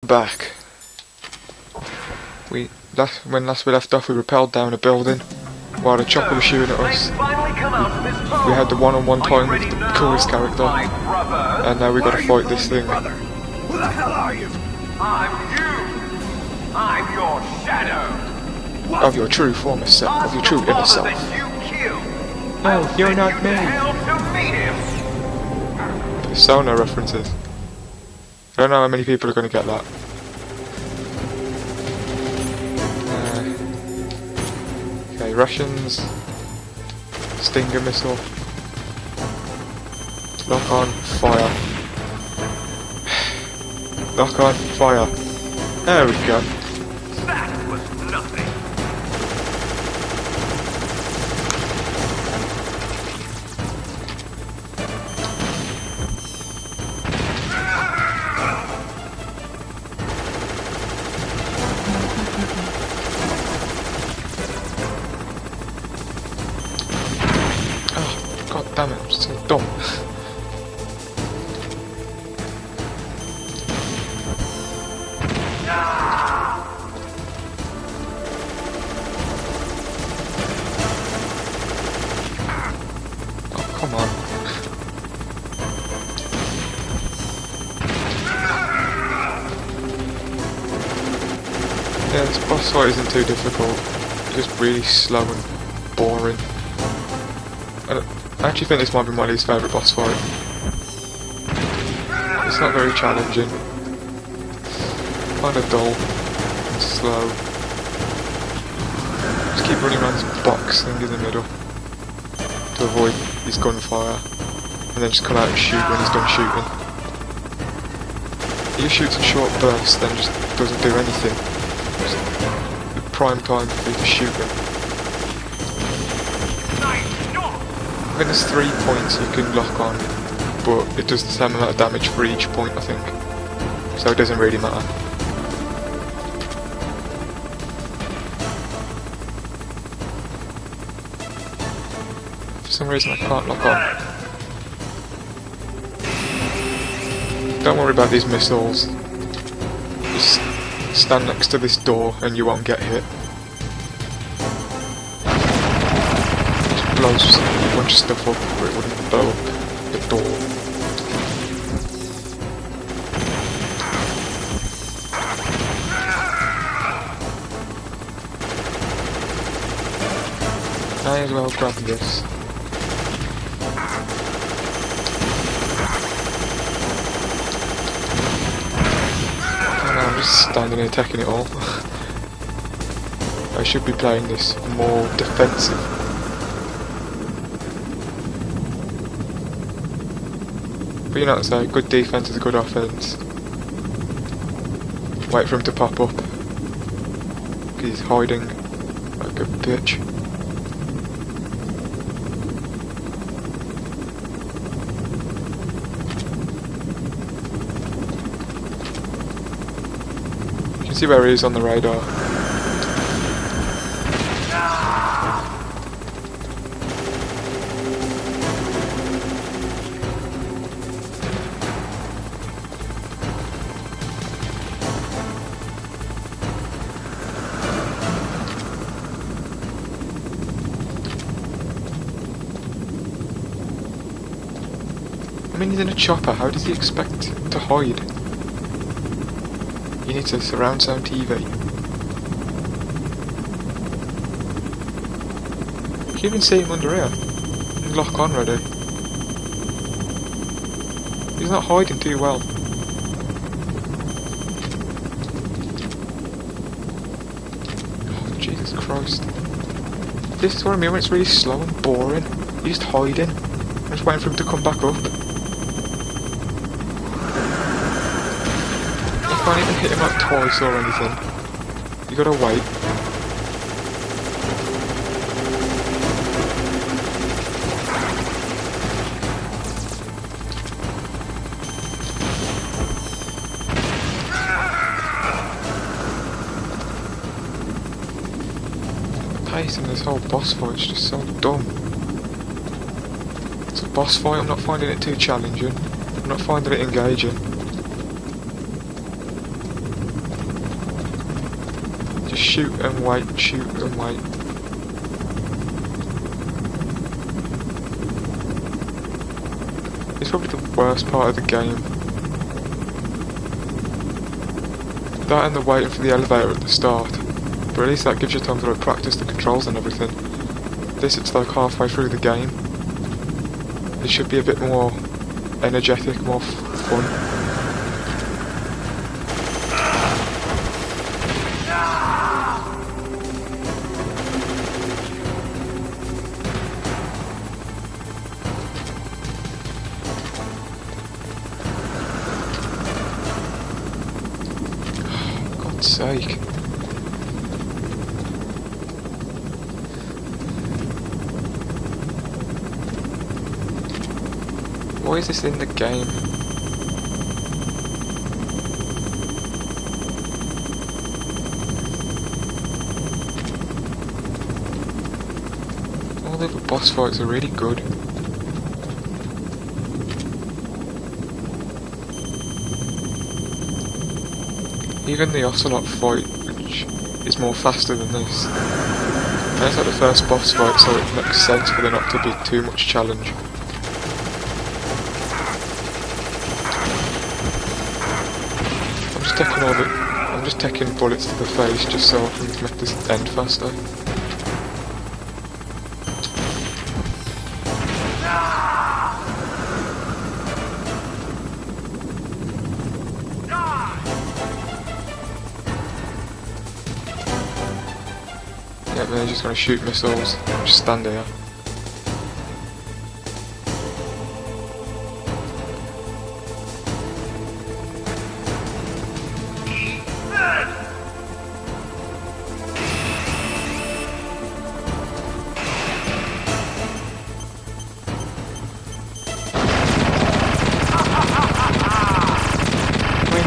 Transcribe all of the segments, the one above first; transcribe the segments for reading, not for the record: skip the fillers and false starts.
Back. When last we left off, we rappelled down a building while the chopper was shooting at us. We had the one-on-one time with the coolest character, and now we got to fight this thing. Who the hell are you? I'm you. I'm your shadow. Of your true former self, of your true inner self. No, you're not me. Persona references. I don't know how many people are going to get that. Okay, rations. Stinger missile. Lock on, fire. Lock on, fire. There we go. That was nothing. Oh, god damn it, I'm so dumb. Come on. Yeah, this boss fight isn't too difficult. It's just really slow and boring. I actually think this might be my least favourite boss fight. It's not very challenging. Kinda dull and slow. Just keep running around this box thing in the middle to avoid his gunfire, and then just come out and shoot when he's done shooting. He just shoots in short bursts, then just doesn't do anything. Just the prime time for you to shoot him. I think there's 3 points you can lock on, but it does the same amount of damage for each point, I think. So it doesn't really matter. For some reason I can't lock on. Don't worry about these missiles. Just stand next to this door and you won't get hit. Just blows a bunch of stuff up where it wouldn't blow up the door. May as well grab this. I'm just standing here taking it all. I should be playing this more defensive. But you know what I say, good defense is a good offense. Wait for him to pop up. He's hiding like a bitch. See where he is on the radar. I mean, he's in a chopper, how does he expect to hide? You need to surround sound TV. You can even see him under here. And lock on ready. He's not hiding too well. Oh, Jesus Christ. This is what I mean when it's really slow and boring. You're just hiding. I'm just waiting for him to come back up. You can't even hit him like twice or anything. You gotta wait. The pace in this whole boss fight is just so dumb. It's a boss fight, I'm not finding it too challenging. I'm not finding it engaging. shoot and wait, shoot and wait. It's probably the worst part of the game. That and the waiting for the elevator at the start. But at least that gives you time to like practice the controls and everything. This, it's like halfway through the game. It should be a bit more energetic, more fun. God's sake. Why is this in the game? All the other boss fights are really good. Even the Ocelot fight, which is more faster than this. And it's like the first boss fight, so it makes sense for there not to be too much challenge. I'm just taking bullets to the face just so I can make this end faster. Yeah, they're just gonna shoot missiles. Just stand here.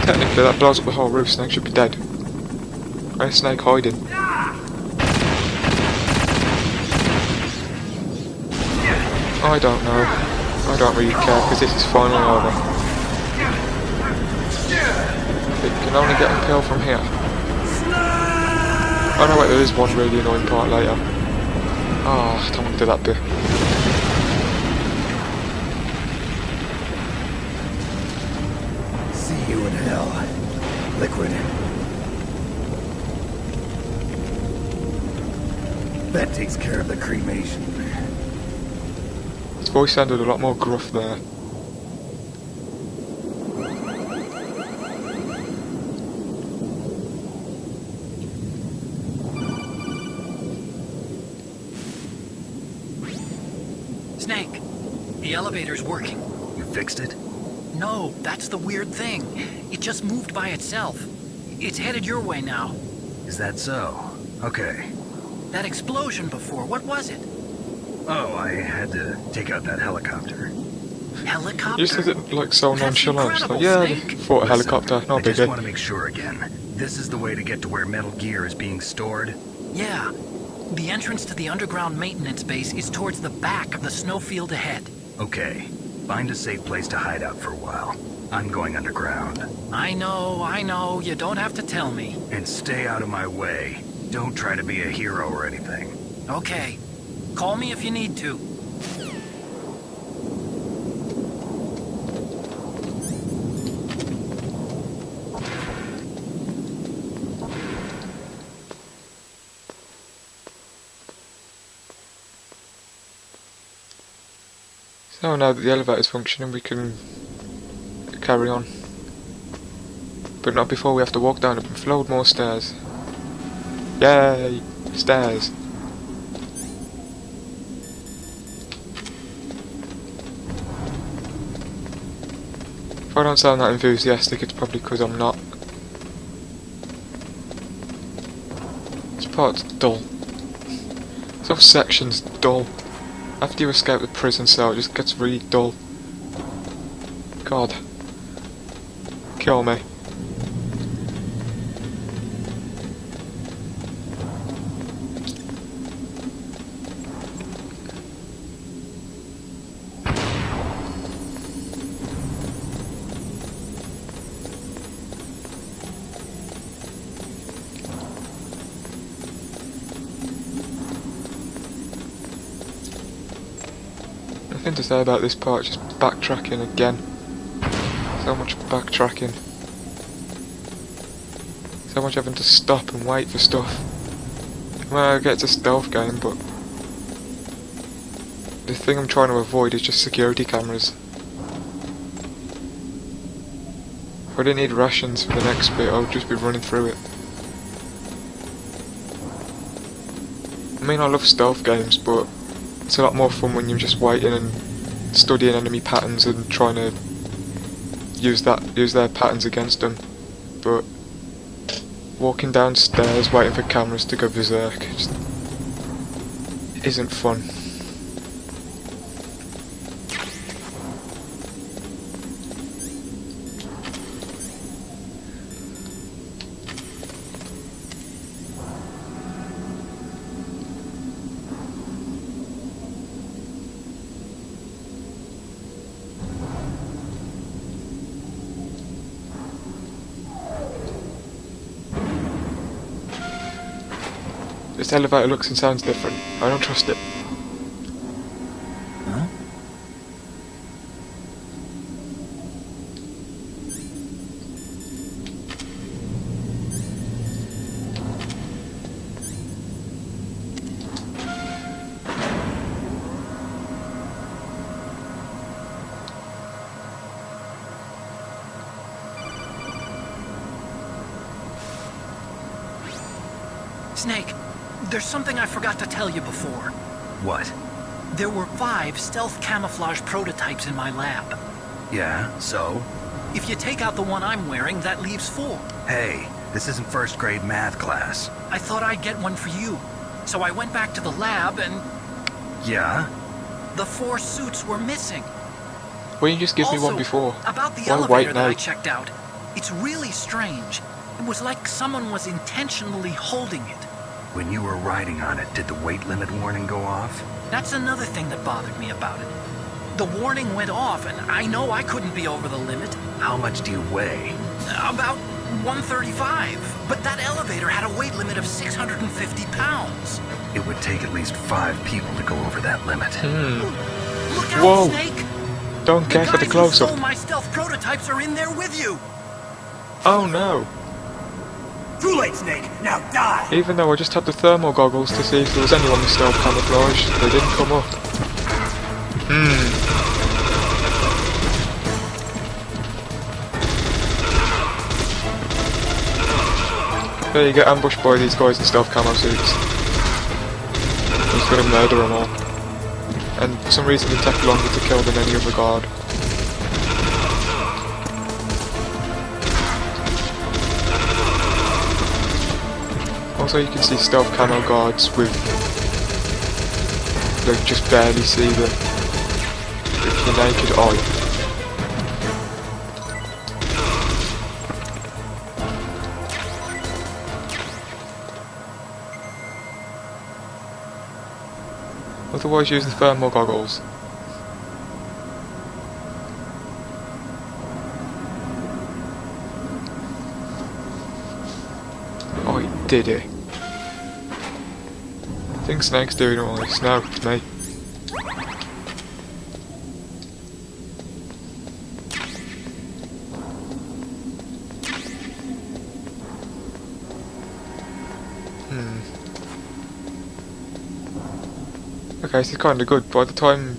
Technically that blows up the whole roof, Snake should be dead. Where's Snake hiding? I don't know. I don't really care because this is finally over. It can only get uphill from here. Oh no wait, there is one really annoying part later. Oh, I don't want to do that bit. See you in hell, Liquid. That takes care of the cremation. His voice sounded a lot more gruff there. Snake, the elevator's working. You fixed it? No, that's the weird thing. It just moved by itself. It's headed your way now. Is that so? Okay. That explosion before, what was it? Oh, I had to take out that helicopter. Helicopter? You said it like so That's nonchalant. It's like, incredible, yeah, Snake. fought a helicopter, no I just biggie. want to make sure again. This is the way to get to where Metal Gear is being stored? Yeah. The entrance to the underground maintenance base is towards the back of the snowfield ahead. Okay. Find a safe place to hide out for a while. I'm going underground. I know, you don't have to tell me. And stay out of my way. Don't try to be a hero or anything. Okay. Call me if you need to. So now that the elevator's functioning, we can carry on. But not before we have to walk down a load more stairs. Yay! Stairs! If I don't sound that enthusiastic, it's probably because I'm not. This part's dull. This whole section's dull. After you escape the prison cell, it just gets really dull. God. Kill me. thing to say about this part, just backtracking again. So much backtracking. So much having to stop and wait for stuff. Well, I get it's a stealth game, but the thing I'm trying to avoid is just security cameras. If I didn't need rations for the next bit, I would just be running through it. I mean, I love stealth games, but it's a lot more fun when you're just waiting and studying enemy patterns and trying to use their patterns against them. But walking downstairs waiting for cameras to go berserk just isn't fun. This elevator looks and sounds different. I don't trust it. Huh? Snake, there's something I forgot to tell you before. What? There were 5 stealth camouflage prototypes in my lab. Yeah, so? If you take out the one I'm wearing, that leaves 4. Hey, this isn't first grade math class. I thought I'd get one for you. So I went back to the lab and Yeah? the 4 suits were missing. Why didn't you just give me Also, one before? about the Why elevator wait that now? I checked out, it's really strange. It was like someone was intentionally holding it. When you were riding on it, did the weight limit warning go off? That's another thing that bothered me about it. The warning went off, and I know I couldn't be over the limit. How much do you weigh? About 135. But that elevator had a weight limit of 650 pounds. It would take at least 5 people to go over that limit. Look out, Whoa. Snake! Don't care for the guys who close-up. stole my stealth prototypes are in there with you. Oh no! Too late, Snake. Now die. Even though I just had the thermal goggles to see if there was anyone with stealth camouflage, they didn't come up. There you get ambushed by these guys in stealth camo suits. He's gonna murder them all. And for some reason they take longer to kill than any other guard. Also, you can see stealth camo guards with, they just barely see them with your naked eye. Otherwise, use the thermal goggles. Oh, he did it. I think Snake's doing all this now with me. Okay, this is kinda good. By the time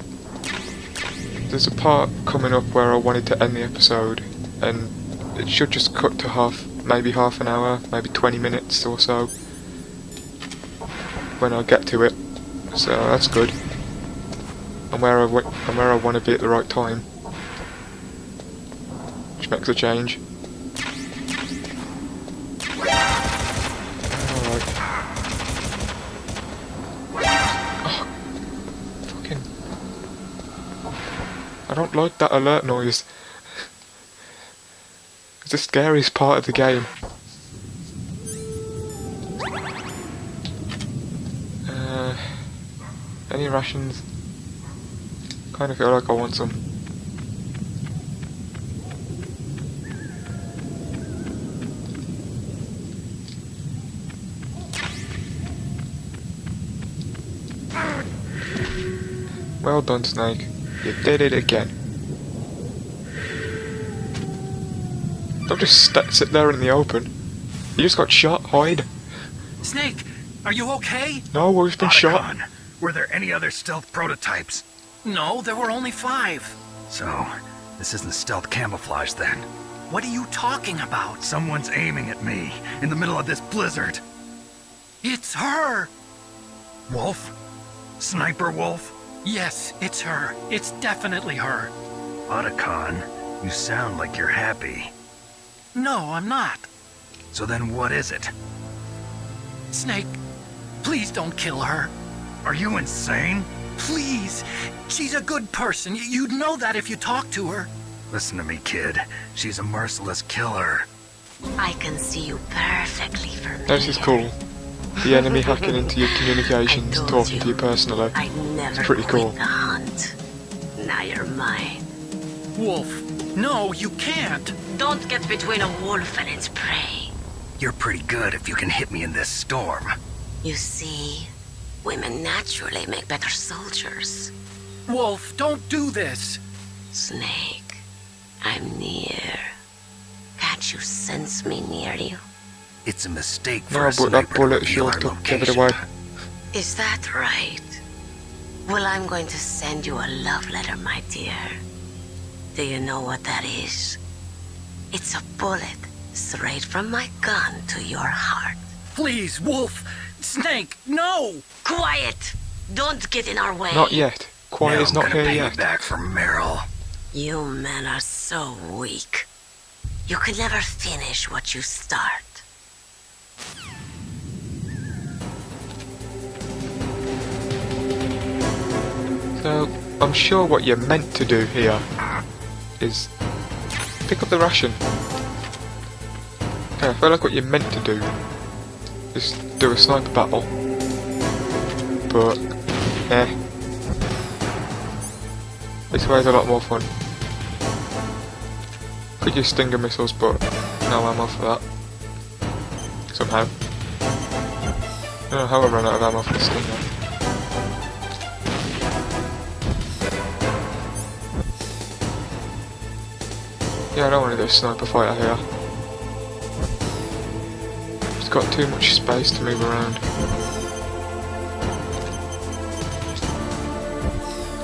there's a part coming up where I wanted to end the episode, and it should just cut to maybe half an hour, maybe 20 minutes or so when I get to it. So that's good. I'm where I want to be at the right time, which makes a change. Alright. Oh, fucking! I don't like that alert noise. It's the scariest part of the game. Any rations? Kinda feel like I want some. Well done, Snake. You did it again. Don't just sit there in the open. You just got shot. Hide. Snake, are you okay? No, we've been shot. Otacon, were there any other stealth prototypes? No, there were only 5. So, this isn't stealth camouflage then. What are you talking about? Someone's aiming at me in the middle of this blizzard. It's her! Wolf? Sniper Wolf? Yes, it's her. It's definitely her. Otacon, you sound like you're happy. No, I'm not. So then what is it? Snake, please don't kill her. Are you insane? Please. She's a good person. You'd know that if you talked to her. Listen to me, kid. She's a merciless killer. I can see you perfectly from This is cool. The enemy hacking into your communications, I told talking to you personally. I'd never It's pretty quit cool. the hunt. Now you're mine. Wolf, no, you can't. Don't get between a wolf and its prey. You're pretty good if you can hit me in this storm. You see, women naturally make better soldiers. Wolf, don't do this. Snake, I'm near. Can't you sense me near you? It's a mistake for No, a but sniper that to bullet reveal sure our took give it location. away. Is that right? Well, I'm going to send you a love letter, my dear. Do you know what that is? It's a bullet straight from my gun to your heart. Please, Wolf. Snake, no! Quiet! Don't get in our way. Not yet. Quiet Now is I'm not gonna here pay yet. you back for Meryl. You men are so weak. You can never finish what you start. So, I'm sure what you're meant to do here is pick up the ration. Yeah, I feel like what you're meant to do is do a sniper battle. But, this way's a lot more fun. Could use stinger missiles, but no ammo for that. Somehow. I don't know how I ran out of ammo for the stinger. Yeah, I don't want to do a sniper fighter here. It's got too much space to move around.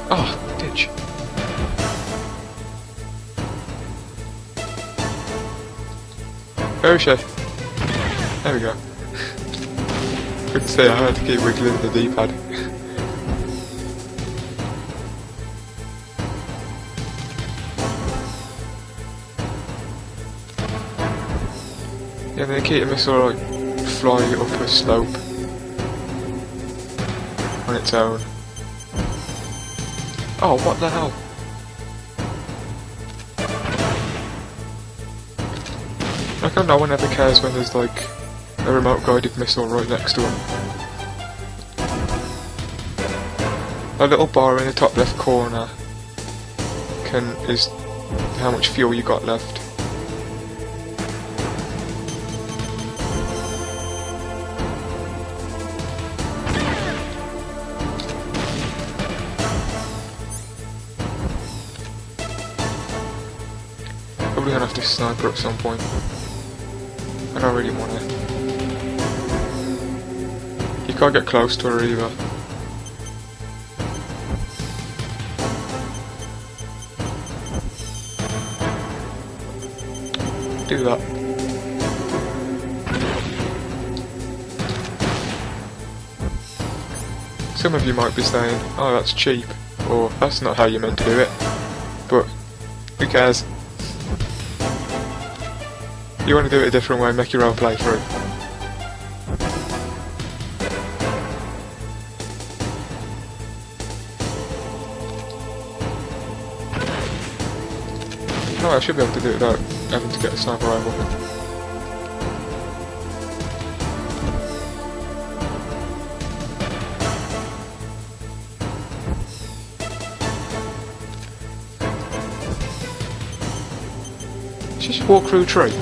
Oh, ditch. Where is she? There we go. Couldn't say I had to keep wiggling the D-pad. Yeah, the Nikita missile will like fly up a slope on its own. Oh, what the hell? Like how no one ever cares when there's like a remote guided missile right next to him. A little bar in the top left corner is how much fuel you got left. Probably gonna have to sniper at some point. I don't really want it. You can't get close to her either. Do that. Some of you might be saying, oh that's cheap, or that's not how you're meant to do it. But, who cares? You want to do it a different way, make your own playthrough. No, I should be able to do it without having to get a sniper rifle. Just walk through a tree.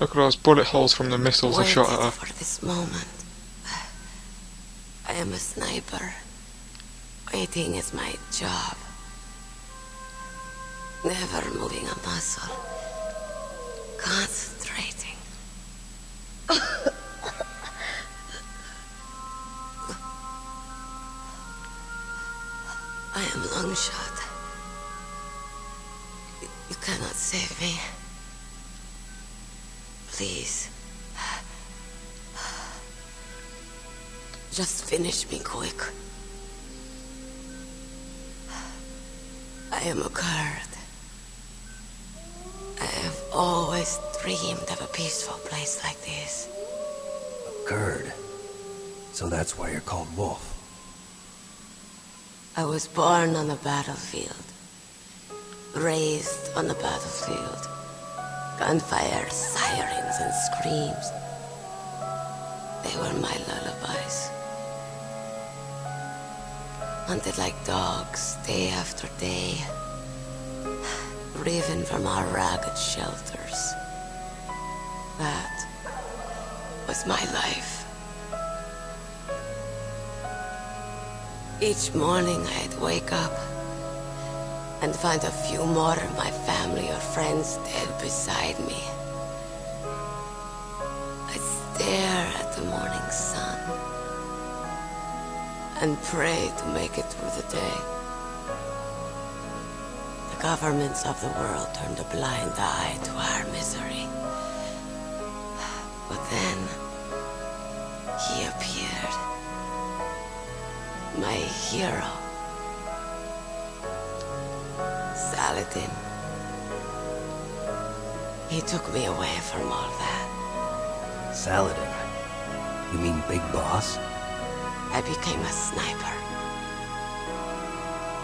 Look at those bullet holes from the missiles I shot at her. for this moment. I am a sniper. Waiting is my job. Never moving a muscle. Concentrating. I am long shot. You cannot save me. Please. Just finish me quick. I am a Kurd. I have always dreamed of a peaceful place like this. Kurd. So that's why you're called Wolf. I was born on the battlefield. Raised on the battlefield. Gunfire, sirens, and screams. They were my lullabies. Hunted like dogs, day after day. Driven from our ragged shelters. That was my life. Each morning I'd wake up and find a few more of my family or friends dead beside me. I'd stare at the morning sun and pray to make it through the day. The governments of the world turned a blind eye to our misery. But then, he appeared. My hero. Saladin. He took me away from all that. Saladin? You mean Big Boss? I became a sniper.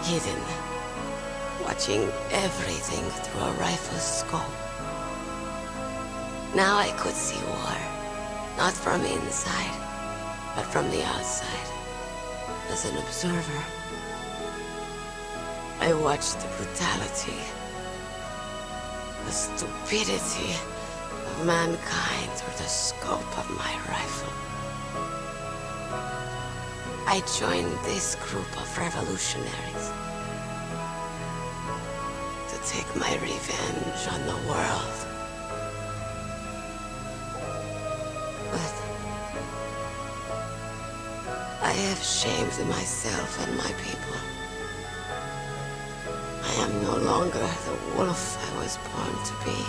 Hidden. Watching everything through a rifle's scope. Now I could see war. Not from inside, but from the outside. As an observer. I watched the brutality, the stupidity of mankind through the scope of my rifle. I joined this group of revolutionaries to take my revenge on the world. But I have shamed myself and my people. I am no longer the wolf I was born to be.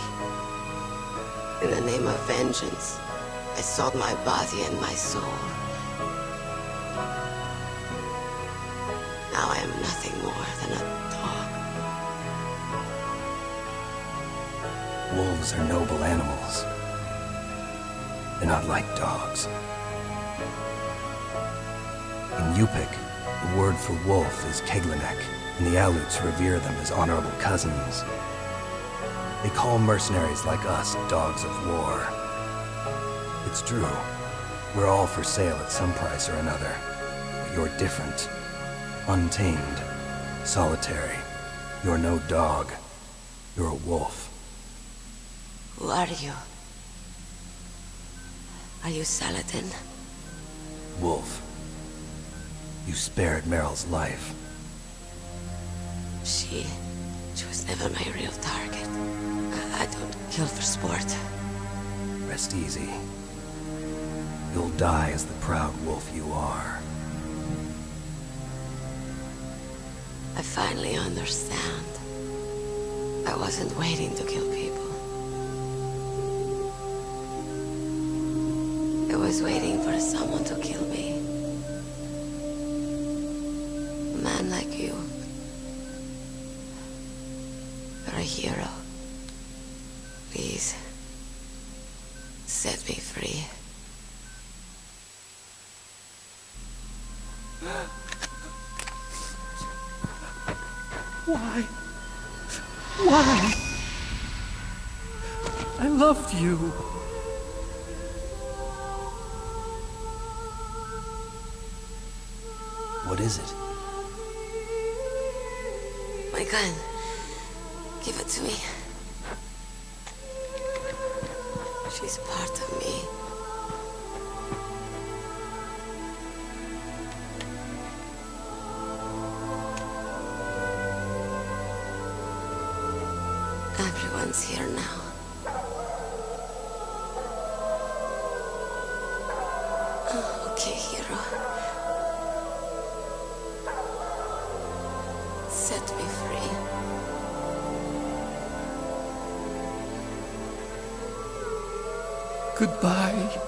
In the name of vengeance, I sold my body and my soul. Now I am nothing more than a dog. Wolves are noble animals. They're not like dogs. In Yupik, the word for wolf is Keglanek, and the Aleuts revere them as honorable cousins. They call mercenaries like us dogs of war. It's true. We're all for sale at some price or another. But you're different. Untamed. Solitary. You're no dog. You're a wolf. Who are you? Are you Saladin? Wolf. You spared Meryl's life. She was never my real target. I don't kill for sport. Rest easy. You'll die as the proud wolf you are. I finally understand. I wasn't waiting to kill people. I was waiting for someone to kill me. A man like you. You're a hero. Please, set me free. Why? Why? I loved you. What is it? My gun. Give it to me. She's part of me. Everyone's here now. Oh, okay, hero. Set me free. Goodbye.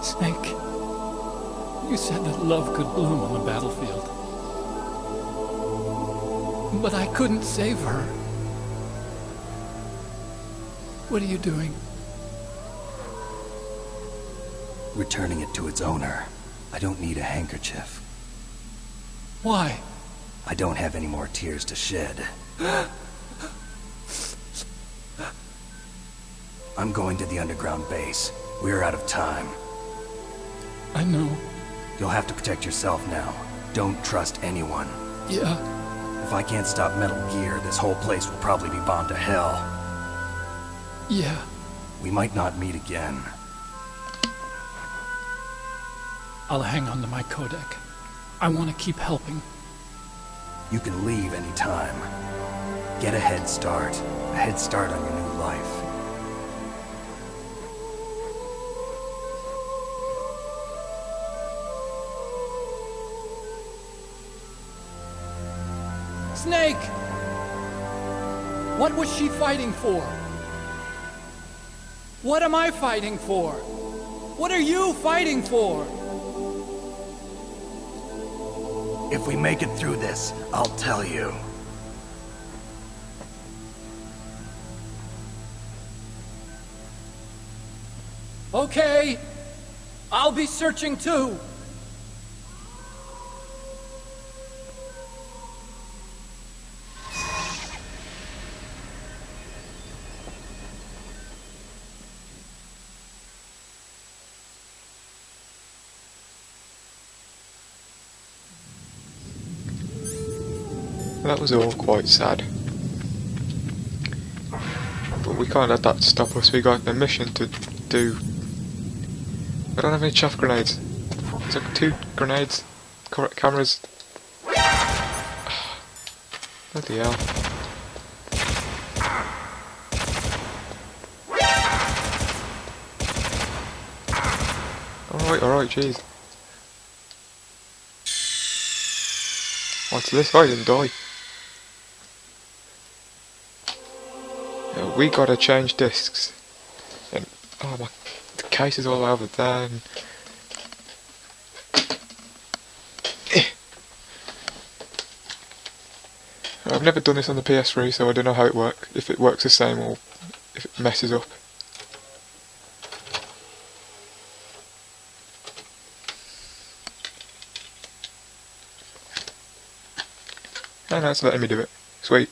Snake, you said that love could bloom on the battlefield. But I couldn't save her. What are you doing? Returning it to its owner. I don't need a handkerchief. Why? I don't have any more tears to shed. I'm going to the underground base. We're out of time. I know. You'll have to protect yourself now. Don't trust anyone. Yeah. If I can't stop Metal Gear, this whole place will probably be bombed to hell. Yeah. We might not meet again. I'll hang on to my codec. I want to keep helping. You can leave anytime. Get a head start. A head start on your new life. Snake! What was she fighting for? What am I fighting for? What are you fighting for? If we make it through this, I'll tell you. Okay. I'll be searching too. That was all quite sad. But we can't let that stop us. We got a mission to do. I don't have any chaff grenades. It's like 2 grenades. Cameras. Bloody hell. Alright, jeez. What's this? I didn't die. Yeah, we gotta change discs. And oh my, the case is all over there. And I've never done this on the PS3, so I don't know how it works. If it works the same or if it messes up. And that's letting me do it. Sweet.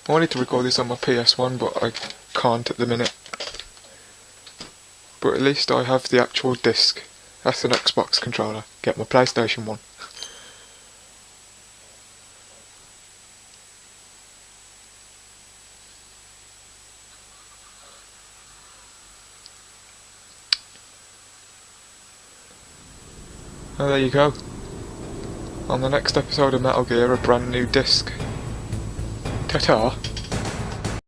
I wanted to record this on my PS1, but I can't at the minute. But at least I have the actual disc. That's an Xbox controller. Get my PlayStation 1. Oh, there you go. On the next episode of Metal Gear, a brand new disc. Ta-ta!